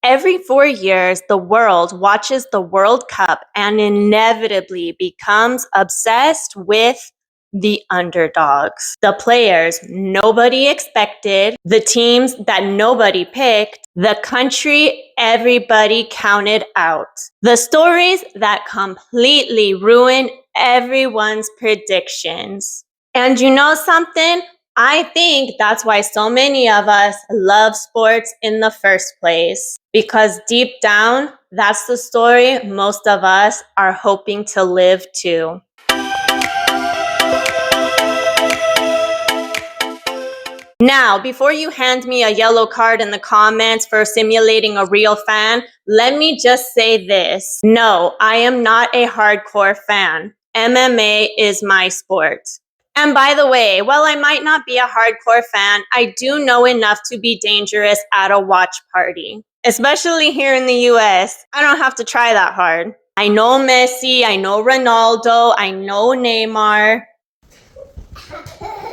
Every 4 years, the world watches the World Cup and inevitably becomes obsessed with the underdogs. The players nobody expected, the teams that nobody picked, the country everybody counted out. The stories that completely ruin everyone's predictions. And you know something? I think that's why so many of us love sports in the first place. Because deep down, that's the story most of us are hoping to live too. Now, before you hand me a yellow card in the comments for simulating a real fan, let me just say this. No, I am not a hardcore fan. MMA is my sport. And by the way, while I might not be a hardcore fan, I do know enough to be dangerous at a watch party. Especially here in the US, I don't have to try that hard. I know Messi, I know Ronaldo, I know Neymar.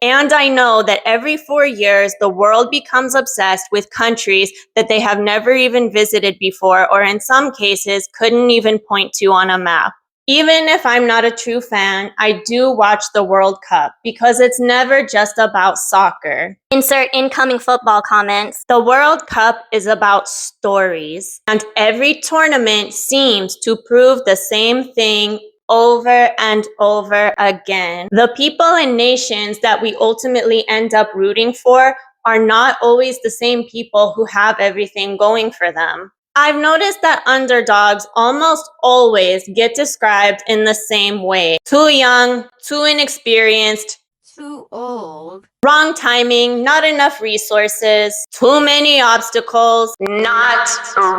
And I know that every 4 years, the world becomes obsessed with countries that they have never even visited before, or in some cases, couldn't even point to on a map. Even if I'm not a true fan, I do watch the World Cup because it's never just about soccer. Insert incoming football comments. The World Cup is about stories, and every tournament seems to prove the same thing over and over again. The people and nations that we ultimately end up rooting for are not always the same people who have everything going for them. I've noticed that underdogs almost always get described in the same way. Too young, too inexperienced, Too old. wrong timing, not enough resources, too many obstacles, not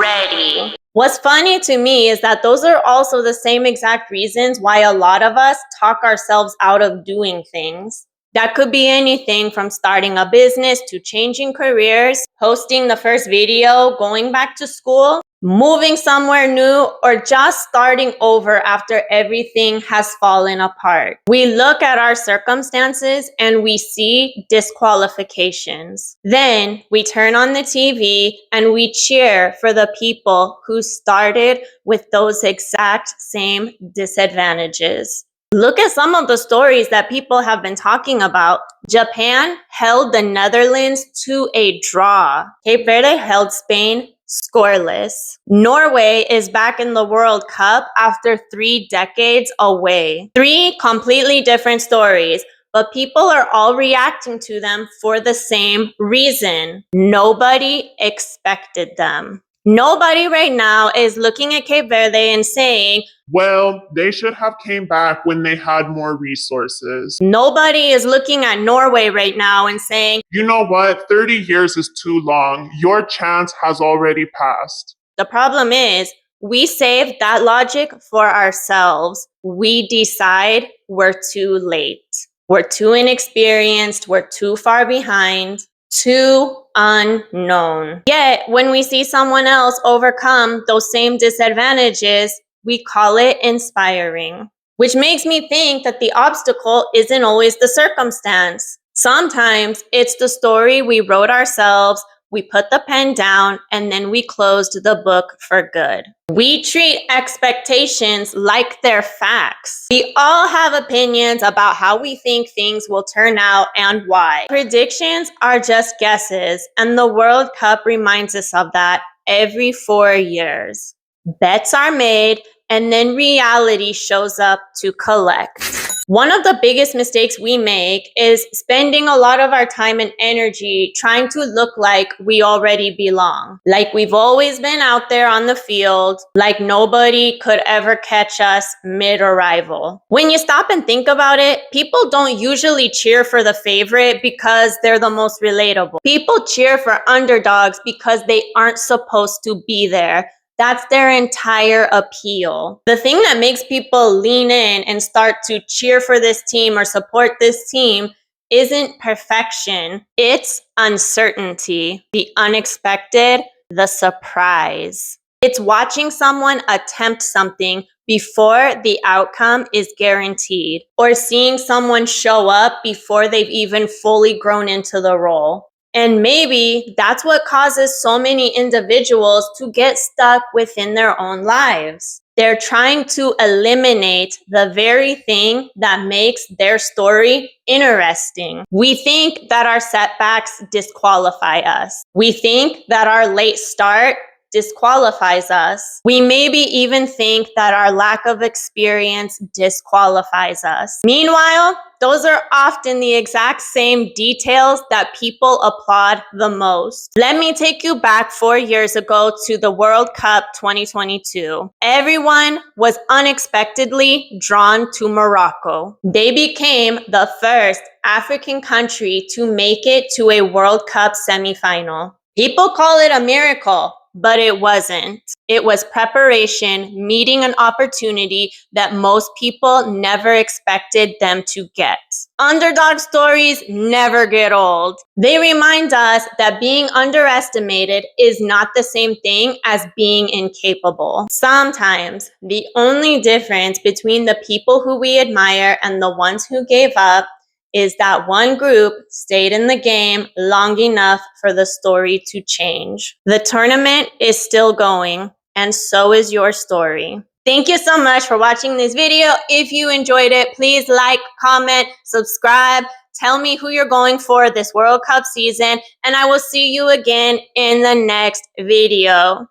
ready. What's funny to me is that those are also the same exact reasons why a lot of us talk ourselves out of doing things. That could be anything from starting a business to changing careers, posting the first video, going back to school, moving somewhere new, or just starting over after everything has fallen apart. We look at our circumstances and we see disqualifications. Then we turn on the TV and we cheer for the people who started with those exact same disadvantages. Look at some of the stories that people have been talking about. Japan held the Netherlands to a draw. Cape Verde held Spain scoreless. Norway is back in the World Cup after 3 decades away. 3 completely different stories, but people are all reacting to them for the same reason. Nobody expected them. Nobody right now is looking at Cape Verde and saying, well, they should have came back when they had more resources. Nobody is looking at Norway right now and saying, you know what, 30 years is too long. Your chance has already passed. The problem is, we saved that logic for ourselves. We decide we're too late. We're too inexperienced. We're too far behind. Too unknown. Yet, when we see someone else overcome those same disadvantages, we call it inspiring. Which makes me think that the obstacle isn't always the circumstance. Sometimes it's the story we wrote ourselves, we put the pen down, and then we closed the book for good. We treat expectations like they're facts. We all have opinions about how we think things will turn out and why. Predictions are just guesses, and the World Cup reminds us of that every 4 years. Bets are made, and then reality shows up to collect. One of the biggest mistakes we make is spending a lot of our time and energy trying to look like we already belong. Like we've always been out there on the field, like nobody could ever catch us mid-arrival. When you stop and think about it, people don't usually cheer for the favorite because they're the most relatable. People cheer for underdogs because they aren't supposed to be there. That's their entire appeal. The thing that makes people lean in and start to cheer for this team or support this team isn't perfection. It's uncertainty, the unexpected, the surprise. It's watching someone attempt something before the outcome is guaranteed, or seeing someone show up before they've even fully grown into the role. And maybe that's what causes so many individuals to get stuck within their own lives. They're trying to eliminate the very thing that makes their story interesting. We think that our setbacks disqualify us. We think that our late start disqualifies us. We maybe even think that our lack of experience disqualifies us. Meanwhile, those are often the exact same details that people applaud the most. Let me take you back 4 years ago to the World Cup 2022. Everyone was unexpectedly drawn to Morocco. They became the first African country to make it to a World Cup semifinal. People call it a miracle, but it wasn't. It was preparation meeting an opportunity that most people never expected them to get. Underdog stories never get old. They remind us that being underestimated is not the same thing as being incapable. Sometimes the only difference between the people who we admire and the ones who gave up is that one group stayed in the game long enough for the story to change. The tournament is still going, and so is your story. Thank you so much for watching this video. If you enjoyed it, please like, comment, subscribe. Tell me who you're going for this World Cup season, and I will see you again in the next video.